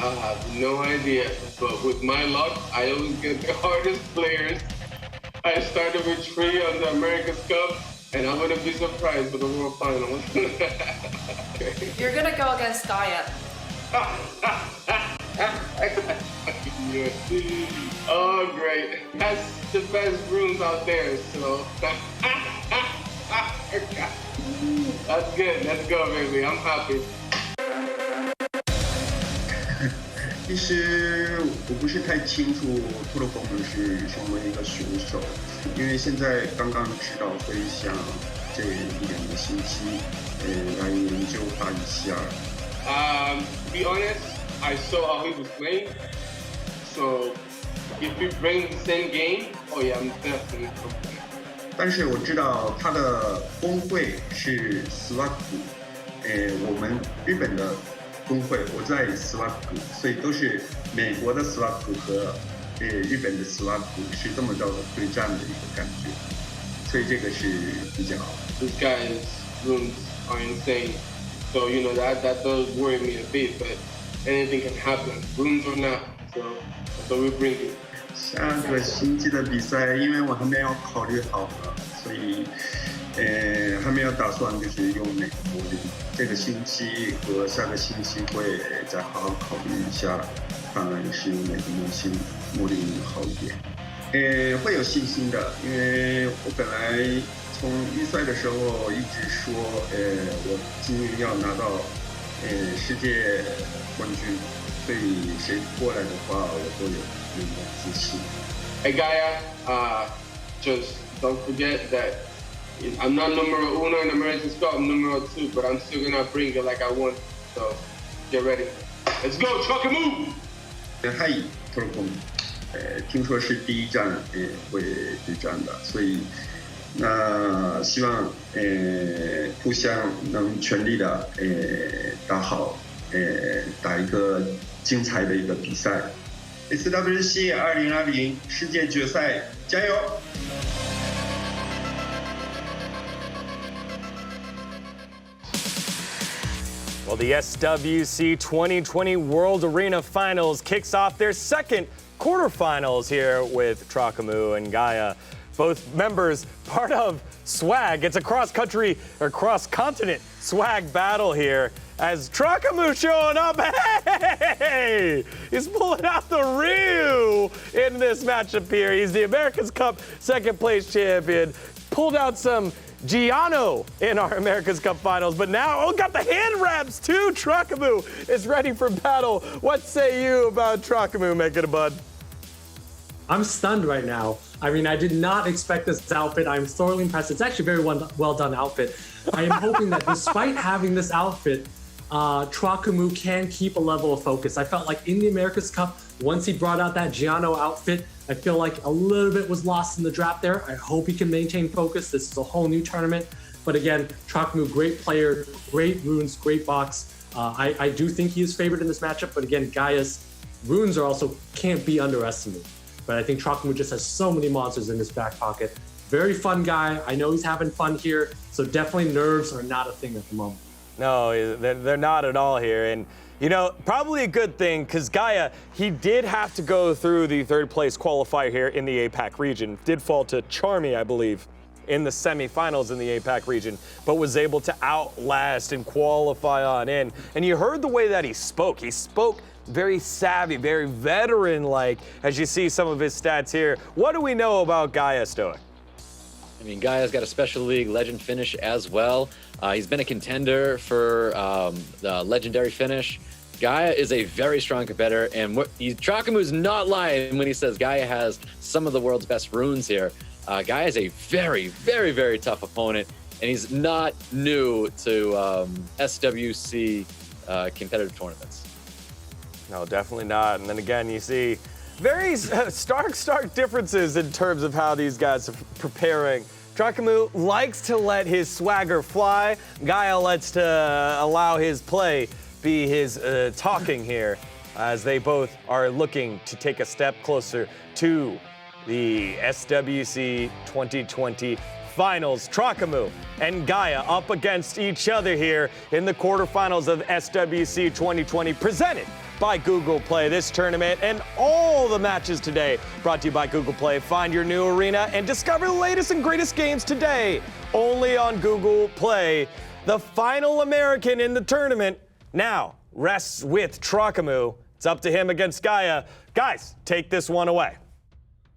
I have no idea, but with my luck, I always get the hardest players. I started with 3 on the America's Cup, and I wouldn't be surprised for the World Finals. You're gonna go against Gaia. Oh, great. That's the best rooms out there, so. That's good. Let's go, baby. I'm happy. 其实我不是太清楚托洛孔是什么一个选手，因为现在刚刚知道，所以想这1-2个星期，来研究他一下。To be honest, I saw how he was playing. So if we bring the same game, oh yeah, I'm definitely coming. 但是我知道他的工会是斯瓦库，我们日本的工会我在斯瓦库，所以都是美国的斯瓦库和日本的斯瓦库是这么着的对战的一个感觉，所以这个是比较好。This guy's rooms are insane, so you know that does worry me a bit, but anything can happen, rooms or not, so we bring it. 下个星期的比赛，因为我还没有考虑好呢，所以还没有打算就是用哪个模拟。这个星期和下个星期会再好好考虑一下，看是用哪个模拟好一点。会有信心的，因为我本来从预赛的时候一直说，我今年要拿到世界冠军，所以谁过来的话，我都有自信。Hey Gaia, just don't forget that I'm not numero uno in America's Cup, I'm numero 2, but I'm still gonna bring it like I want. So get ready. Let's go, Trokamoo! 嗨，托洛孔，听说是第一站会对战的，所以那希望互相能全力的打好，打一个精彩的一个比赛。SWC 2020世界决赛，加油！ Well, the SWC 2020 World Arena Finals kicks off their second quarterfinals here with Trokamoo and Gaia, both members part of SWAG. It's a cross-country or cross-continent SWAG battle here as Trokamoo showing up. Hey! He's pulling out the Ryu in this matchup here. He's the America's Cup second-place champion. Pulled out some Giano in our America's Cup Finals, but now, got the hand wraps too. Trokamoo is ready for battle. What say you about Trokamoo making a bud? I'm stunned right now. I mean, I did not expect this outfit. I'm thoroughly impressed. It's actually a very well done outfit. I am hoping that despite having this outfit, Trokamoo can keep a level of focus. I felt like in the America's Cup, once he brought out that Giano outfit, I feel like a little bit was lost in the draft there. I hope he can maintain focus. This is a whole new tournament. But again, Trokamoo, great player, great runes, great box. I do think he is favored in this matchup, but again, Gaia's runes are also can't be underestimated. But I think Trokamoo just has so many monsters in his back pocket. Very fun guy. I know he's having fun here, so definitely nerves are not a thing at the moment. No, they're not at all here. And, you know, probably a good thing because Gaia, he did have to go through the third place qualifier here in the APAC region. Did fall to Charmy, I believe, in the semifinals in the APAC region, but was able to outlast and qualify on in. And you heard the way that he spoke. He spoke very savvy, very veteran-like, as you see some of his stats here. What do we know about Gaia, Stoic? I mean, Gaia's got a special league legend finish as well. He's been a contender for the legendary finish. Gaia is a very strong competitor, and Trokamoo's not lying when he says Gaia has some of the world's best runes here. Gaia is a very, very, very tough opponent, and he's not new to SWC competitive tournaments. No, definitely not. And then again, you see very stark differences in terms of how these guys are preparing. Trokamoo likes to let his swagger fly. Gaia likes to allow his play be his talking here, as they both are looking to take a step closer to the SWC 2020 Finals. Trokamoo and Gaia up against each other here in the quarterfinals of SWC 2020, presented by Google Play. This tournament and all the matches today brought to you by Google Play. Find your new arena and discover the latest and greatest games today only on Google Play. The final American in the tournament now rests with Trokamoo. It's up to him against Gaia. Guys, take this one away.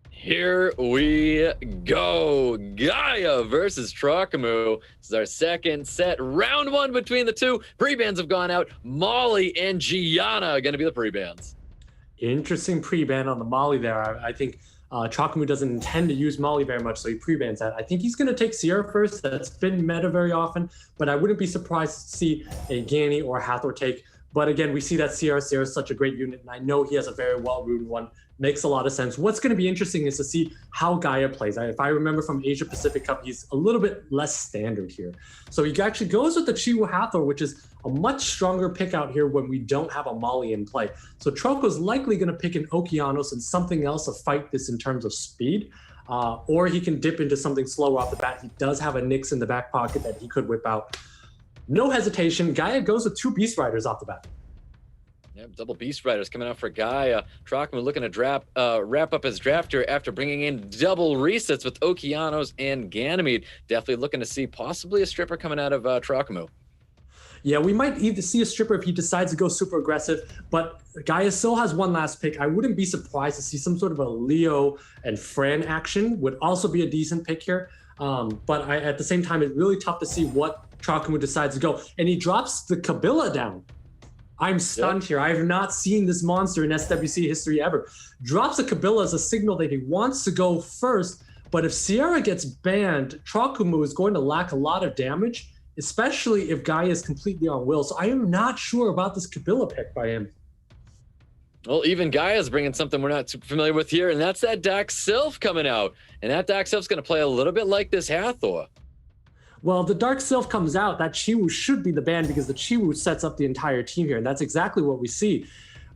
Here we go. Gaia versus Trokamoo. This is our second set. Round one between the two. Pre-bans have gone out. Molly and Gianna are going to be the pre-bans. Interesting pre-ban on the Molly there. I think Trokamoo doesn't intend to use Molly very much, so he pre-bans that. I think he's going to take Sierra first. That's been meta very often, but I wouldn't be surprised to see a Ganny or a Hathor take. But again, we see that Sierra is such a great unit, and I know he has a very well-runed one. Makes a lot of sense. What's going to be interesting is to see how Gaia plays. If I remember from Asia Pacific Cup, he's a little bit less standard here. So he actually goes with the Chiwu Hathor, which is a much stronger pick out here when we don't have a Molly in play. So Troko's likely going to pick an Okeanos and something else to fight this in terms of speed. Or he can dip into something slower off the bat. He does have a Nyx in the back pocket that he could whip out. No hesitation. Gaia goes with 2 Beast Riders off the bat. Yep, double Beast Riders coming out for Gaia. Trokamoo looking to wrap up his draft here after bringing in double resets with Okeanos and Ganymede. Definitely looking to see possibly a stripper coming out of Trokamoo. Yeah, we might either see a stripper if he decides to go super aggressive, but Gaia still has one last pick. I wouldn't be surprised to see some sort of a Leo and Fran action. Would also be a decent pick here. But at the same time, it's really tough to see what Trokamoo decides to go. And he drops the Kabila down. I'm stunned here. I have not seen this monster in SWC history ever. Drops a Kabila as a signal that he wants to go first, but if Sierra gets banned, Trokamoo is going to lack a lot of damage, especially if Gaia is completely on will. So I am not sure about this Kabila pick by him. Well, even Gaia's bringing something we're not super familiar with here, and that's that Dark Sylph coming out. And that Dark Sylph's going to play a little bit like this Hathor. Well, the Dark Sylph comes out, that Chiwu should be the ban because the Chiwu sets up the entire team here, and that's exactly what we see.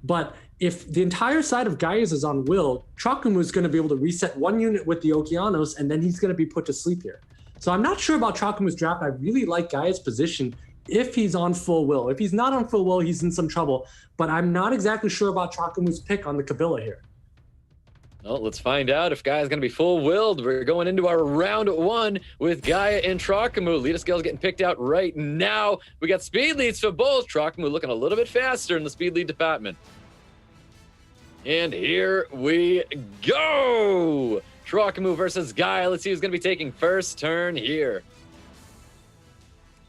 But if the entire side of Gaia's is on will, Trokamoo is going to be able to reset one unit with the Okeanos, and then he's going to be put to sleep here. So I'm not sure about Trokamoo's draft. I really like Gaia's position if he's on full will. If he's not on full will, he's in some trouble. But I'm not exactly sure about Trokamoo's pick on the Kabila here. Well, let's find out if Gaia's going to be full-willed. We're going into our round one with Gaia and Trokamoo. Leader skills getting picked out right now. We got speed leads for both. Trokamoo looking a little bit faster in the speed lead department. And here we go. Trokamoo versus Gaia. Let's see who's going to be taking first turn here.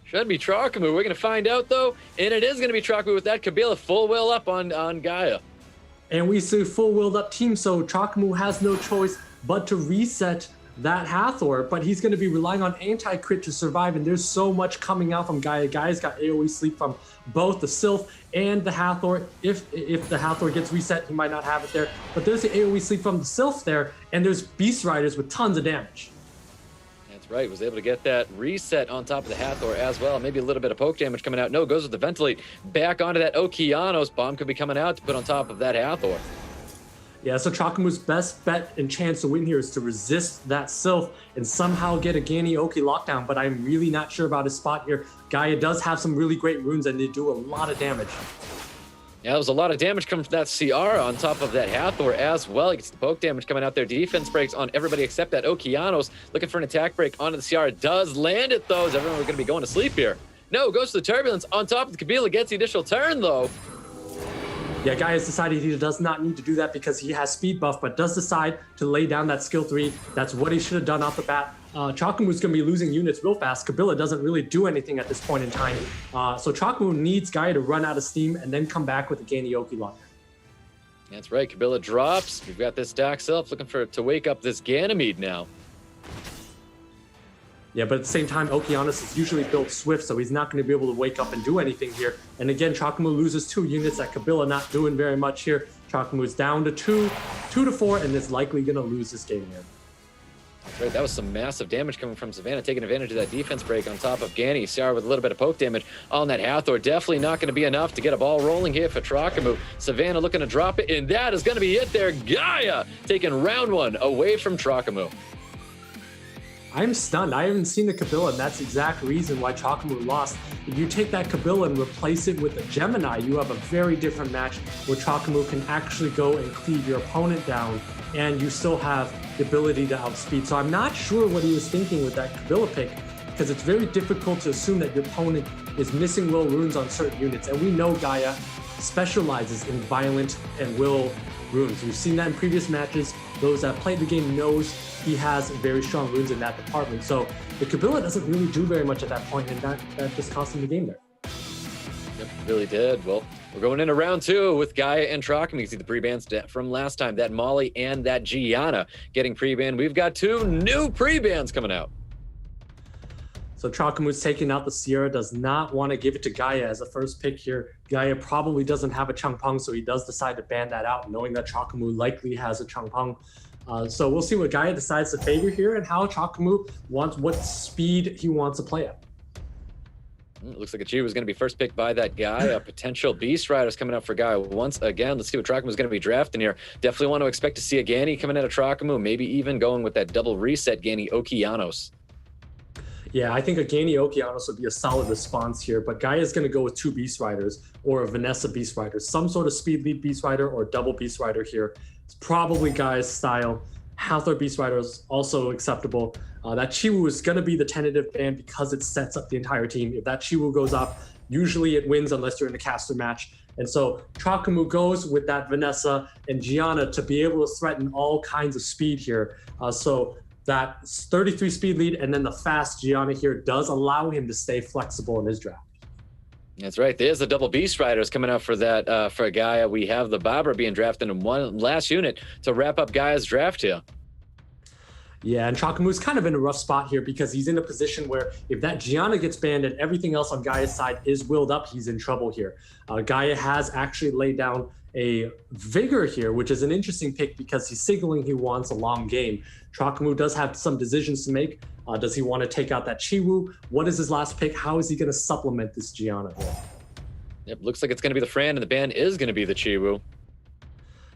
Should be Trokamoo. We're going to find out, though. And it is going to be Trokamoo with that Kabila full will up on Gaia. And we see full willed up team, so Trokamoo has no choice but to reset that Hathor, but he's going to be relying on anti-crit to survive, and there's so much coming out from Gaia. Gaia's got AoE sleep from both the Sylph and the Hathor. If the Hathor gets reset, he might not have it there, but there's the AoE sleep from the Sylph there, and there's Beast Riders with tons of damage. That's right, was able to get that reset on top of the Hathor as well. Maybe a little bit of poke damage coming out. No, goes with the Ventilate. Back onto that Okeanos. Bomb could be coming out to put on top of that Hathor. Yeah, so Trokamoo's best bet and chance to win here is to resist that Sylph and somehow get a Ganny Oki lockdown, but I'm really not sure about his spot here. Gaia does have some really great runes and they do a lot of damage. Yeah, there was a lot of damage coming from that CR on top of that Hathor as well. He gets the poke damage coming out there. Defense breaks on everybody except that Okeanos. Looking for an attack break onto the CR. Does land it, though, as everyone was going to be going to sleep here. No, goes to the Turbulence on top of the Kabila. Gets the initial turn, though. Yeah, Gaia has decided he does not need to do that because he has speed buff, but does decide to lay down that skill 3. That's what he should have done off the bat. Trokamoo's going to be losing units real fast. Kabila doesn't really do anything at this point in time. So Trokamoo needs Gaia to run out of steam and then come back with a Ganyoki locker. That's right. Kabila drops. We've got this Dark Sylph looking to wake up this Ganymede now. Yeah, but at the same time, Okeanos is usually built swift, so he's not going to be able to wake up and do anything here. And again, Trokamoo loses 2 units. That Kabila not doing very much here. Trokamoo is down to 2 to 4, and is likely going to lose this game here. That's right. That was some massive damage coming from Savannah, taking advantage of that defense break on top of Ganny. Ciara with a little bit of poke damage on that Hathor. Definitely not going to be enough to get a ball rolling here for Trokamoo. Savannah looking to drop it, and that is going to be it there. Gaia taking round 1 away from Trokamoo. I'm stunned. I haven't seen the Kabila, and that's the exact reason why Trokamoo lost. If you take that Kabila and replace it with a Gemini, you have a very different match where Trokamoo can actually go and cleave your opponent down, and you still have the ability to outspeed. So I'm not sure what he was thinking with that Kabila pick, because it's very difficult to assume that your opponent is missing will runes on certain units. And we know Gaia specializes in violent and will runes. We've seen that in previous matches. Those that played the game knows he has very strong runes in that department. So the Kabila doesn't really do very much at that point, and that just cost him the game there. Yep, really did. Well, we're going into round 2 with Gaia and Trokamoo. You can see the pre-bans from last time, that Molly and that Gianna getting pre-banned. We've got 2 new pre-bans coming out. So Trokamoo's taking out the Sierra, does not want to give it to Gaia as a first pick here. Gaia probably doesn't have a Changpeng, so he does decide to ban that out, knowing that Trokamoo likely has a Changpeng. So we'll see what Gaia decides to favor here and how Trokamoo wants, what speed he wants to play at. It looks like Achieve was going to be first picked by that guy. A potential Beast Riders coming up for Gaia once again. Let's see what Trokamoo is going to be drafting here. Definitely want to expect to see a Gani coming out of Trokamoo, maybe even going with that double reset Gani Okeanos. Yeah, I think a Gani Okeanos would be a solid response here, but Gaia is going to go with 2 Beast Riders or a Vanessa Beast Rider. Some sort of speed lead Beast Rider or double Beast Rider here. It's probably Gaia's style. Hathor Beast Rider is also acceptable. That Chiwu is going to be the tentative ban because it sets up the entire team. If that Chiwu goes off, usually it wins unless you're in a caster match. And so Trokamoo goes with that Vanessa and Gianna to be able to threaten all kinds of speed here. So that 33 speed lead and then the fast Gianna here does allow him to stay flexible in his draft. That's right. There's the double Beast Riders coming out for that for Gaia. We have the Barbara being drafted in one last unit to wrap up Gaia's draft here. Yeah, and Trokamoo's kind of in a rough spot here because he's in a position where if that Gianna gets banned and everything else on Gaia's side is willed up, he's in trouble here. Gaia has actually laid down a Vigor here, which is an interesting pick because he's signaling he wants a long game. Trokamoo does have some decisions to make. Does he want to take out that Chiwu? What is his last pick? How is he going to supplement this Gianna here? Yep, looks like it's going to be the Fran, and the ban is going to be the Chiwu.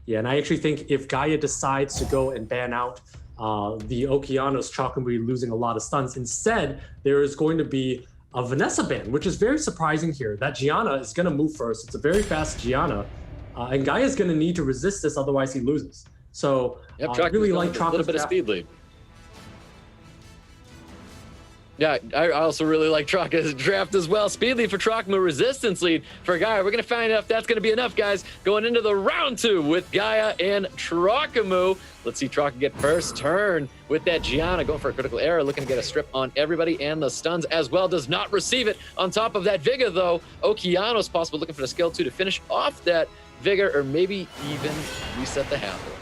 Yeah, and I actually think if Gaia decides to go and ban out the Okeanos, Trokamoo will be losing a lot of stuns. Instead, there is going to be a Vanessa ban, which is very surprising here. That Gianna is going to move first. It's a very fast Gianna. And Gaia is going to need to resist this, otherwise he loses. So I really like Trokamoo's a little bit of speed lead. Yeah, I also really like Troka's draft as well. Speed lead for Trokamoo, resistance lead for Gaia. We're going to find out if that's going to be enough, guys, going into the round 2 with Gaia and Trokamoo. Let's see Troka get first turn with that Gianna, going for a critical error, looking to get a strip on everybody, and the stuns as well. Does not receive it. On top of that Vigor, though, Okeanos possible, looking for the skill 2 to finish off that Vigor, or maybe even reset the Hathor.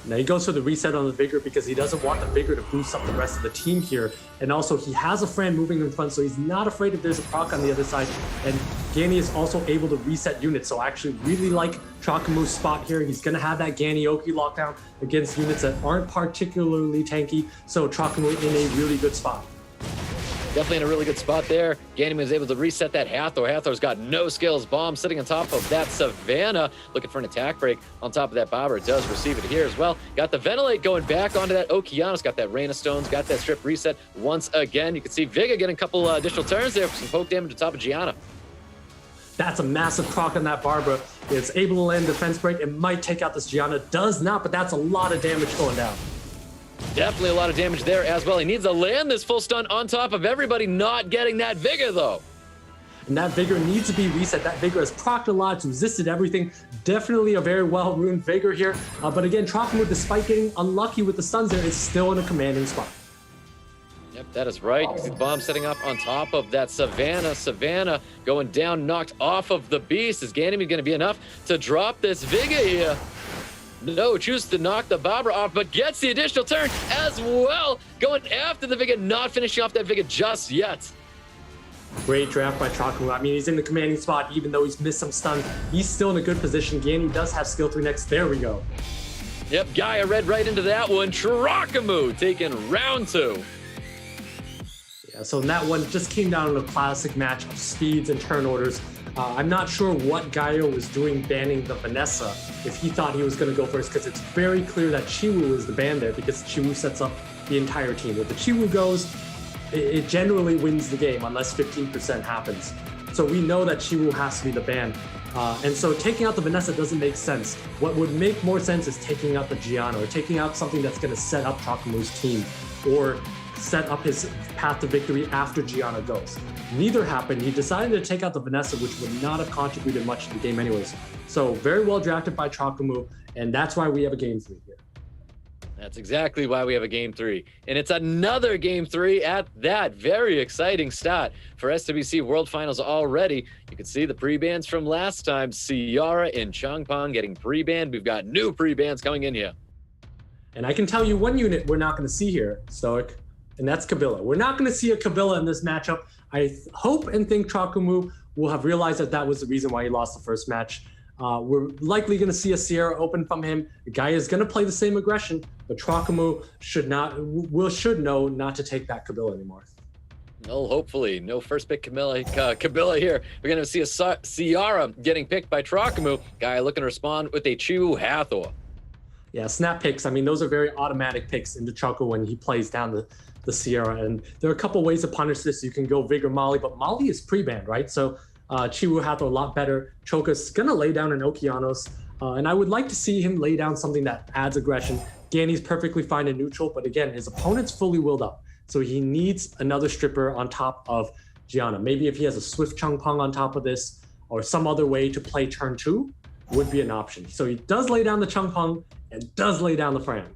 Now he goes for the reset on the Vigor because he doesn't want the Vigor to boost up the rest of the team here. And also he has a Fran moving in front, so he's not afraid if there's a proc on the other side. And Gani is also able to reset units. So I actually really like Trokamoo's spot here. He's going to have that Gani Oki lockdown against units that aren't particularly tanky. So Trokamoo in a really good spot. Definitely in a really good spot there. Gani was able to reset that Hathor. Hathor's got no skills. Bomb sitting on top of that Savannah. Looking for an attack break on top of that Bobber. Does receive it here as well. Got the Ventilate going back onto that Okeanos. Got that Rain of Stones. Got that strip reset once again. You can see Vigor getting a couple additional turns there for some poke damage on top of Gianna. That's a massive proc on that Barbara. It's able to land defense break. It might take out this Gianna. Does not, but that's a lot of damage going down. Definitely a lot of damage there as well. He needs to land this full stun on top of everybody, not getting that Vigor though. And that Vigor needs to be reset. That Vigor has procced a lot, it's resisted everything. Definitely a very well-ruined Vigor here. But again, Trokamoo, despite getting unlucky with the stuns there, is still in a commanding spot. Yep, that is right. You can see the bomb setting up on top of that Savannah. Savannah going down, knocked off of the Beast. Is Ganymede going to be enough to drop this Vigor here? No, chooses to knock the Barbara off, but gets the additional turn as well. Going after the Vigor, not finishing off that Vigor just yet. Great draft by Trokamoo. I mean, he's in the commanding spot, even though he's missed some stuns. He's still in a good position. Gani does have skill 3 next. There we go. Yep, Gaia read right into that one. Trokamoo taking round 2. Yeah, so in that one just came down to a classic match of speeds and turn orders. I'm not sure what Gaia was doing banning the Vanessa if he thought he was going to go first, because it's very clear that Chiwoo is the ban there, because Chiwoo sets up the entire team. If the Chiwoo goes, it generally wins the game unless 15% happens. So we know that Chiwoo has to be the ban. And so taking out the Vanessa doesn't make sense. What would make more sense is taking out the Gianna, or taking out something that's going to set up Trokamoo's team, or set up his path to victory after Gianna goes. Neither happened. He decided to take out the Vanessa, which would not have contributed much to the game anyways. So very well drafted by Trokamoo, and that's why we have a game 3 here. That's exactly why we have a game 3. And it's another game 3 at that. Very exciting start for SWC World Finals already. You can see the pre-bans from last time. Ciara and Changpeng getting pre-banned. We've got new pre-bans coming in here. And I can tell you one unit we're not going to see here, Stoic, and that's Kabila. We're not going to see a Kabila in this matchup. I hope and think Trokamoo will have realized that that was the reason why he lost the first match. We're likely going to see a Sierra open from him. The guy is going to play the same aggression, but Trokamoo should know not to take that Kabila anymore. No, hopefully. No first pick Kabila here. We're going to see a Ciara getting picked by Trokamoo. Guy looking to respond with a Chiwoo Hathor. Yeah, snap picks. I mean, those are very automatic picks into Choco when he plays down the Sierra. And there are a couple ways to punish this. You can go Vigor Molly, but Molly is pre-banned, right? So Chiwoo Hathor a lot better. Choka's going to lay down an Okeanos. And I would like to see him lay down something that adds aggression. Ganny's perfectly fine in neutral, but again, his opponent's fully willed up. So he needs another stripper on top of Gianna. Maybe if he has a Swift Changpeng on top of this, or some other way to play turn 2 would be an option. So he does lay down the Changpeng and does lay down the Fran.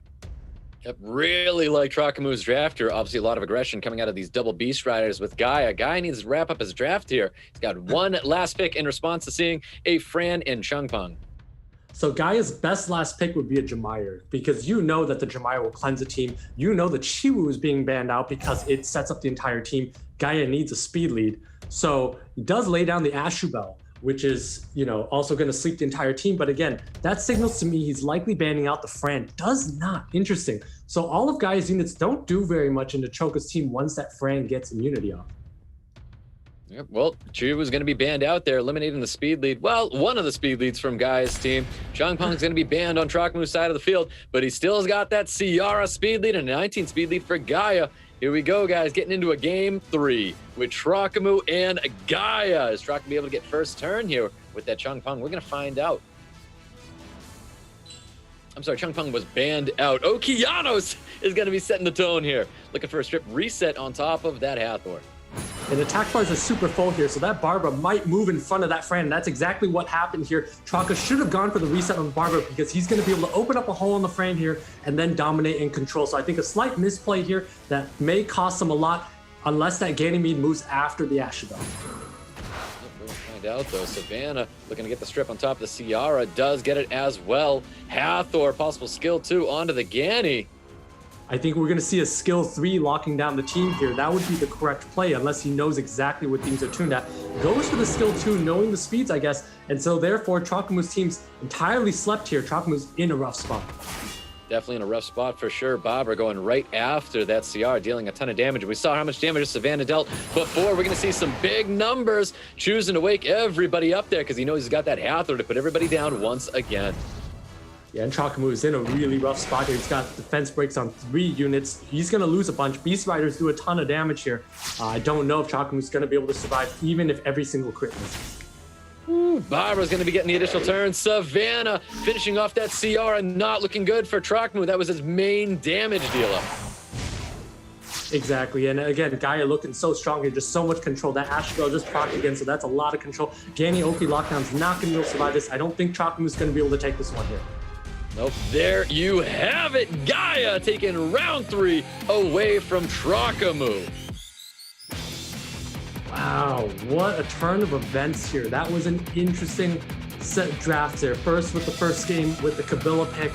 Yep, really like Trokamoo's draft here. Obviously, a lot of aggression coming out of these double Beast Riders with Gaia. Gaia needs to wrap up his draft here. He's got one last pick in response to seeing a Fran and Changpeng. So Gaia's best last pick would be a Jemire, because you know that the Jemire will cleanse the team. You know that Chiwoo is being banned out because it sets up the entire team. Gaia needs a speed lead. So he does lay down the Ashubel, which is, also going to sleep the entire team. But again, that signals to me he's likely banning out the Fran. Does not. Interesting. So all of Gaia's units don't do very much into Choka's team once that Fran gets immunity off. Yep, well, Chiwoo's going to be banned out there, eliminating the speed lead. Well, one of the speed leads from Gaia's team. Changpeng's going to be banned on Trokamoo's side of the field, but he still has got that Ciara speed lead and a 19 speed lead for Gaia. Here we go, guys, getting into a game 3 with Trokamoo and Gaia. Is Trokamoo be able to get first turn here with that Changpeng? We're going to find out. I'm sorry, Changpeng was banned out. Okeanos is going to be setting the tone here. Looking for a strip reset on top of that Hathor. And attack bars are super full here, so that Barbara might move in front of that Fran. That's exactly what happened here. Traka should have gone for the reset on Barbara because he's going to be able to open up a hole on the Fran here and then dominate and control. So I think a slight misplay here that may cost him a lot unless that Ganymede moves after the Ashubel. We'll find out, though. Savannah looking to get the strip on top of the Ciara. Does get it as well. Hathor, possible skill 2 onto the Ganny. I think we're going to see a skill 3 locking down the team here. That would be the correct play unless he knows exactly what things are tuned at. Goes for the skill 2, knowing the speeds, I guess. And so therefore, Trokamoo's team's entirely slept here. Trokamoo's in a rough spot. Definitely in a rough spot for sure. Barbara going right after that CR, dealing a ton of damage. We saw how much damage Savannah dealt before. We're going to see some big numbers, choosing to wake everybody up there because he knows he's got that Hathor to put everybody down once again. Yeah, and Trokamoo is in a really rough spot here. He's got defense breaks on 3 units. He's going to lose a bunch. Beast Riders do a ton of damage here. I don't know if Trokamoo's going to be able to survive, even if every single crit misses. Barbara's going to be getting the additional turn. Savannah finishing off that CR and not looking good for Trokamoo. That was his main damage dealer. Exactly, and again, Gaia looking so strong here, just so much control. That Ashbel just procced again, so that's a lot of control. Ganny Oki lockdown's not going to be able to survive this. I don't think Trokamoo's going to be able to take this one here. Nope, there you have it. Gaia taking round 3 away from Trokamoo. Wow, what a turn of events here. That was an interesting set draft there. First with the first game with the Kabila pick,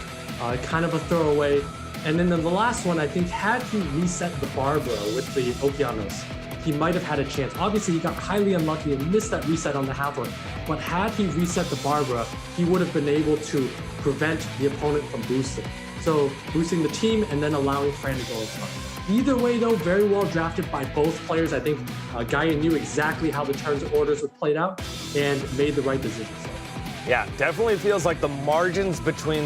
kind of a throwaway. And then in the last one, I think had he reset the Barbara with the Okeanos, he might have had a chance. Obviously, he got highly unlucky and missed that reset on the Hathor. But had he reset the Barbara, he would have been able to prevent the opponent from boosting. So boosting the team and then allowing Fran to go in front. Either way, though, very well drafted by both players. I think Gaia knew exactly how the turns orders would play out. and made the right decisions. Yeah, definitely feels like the margins between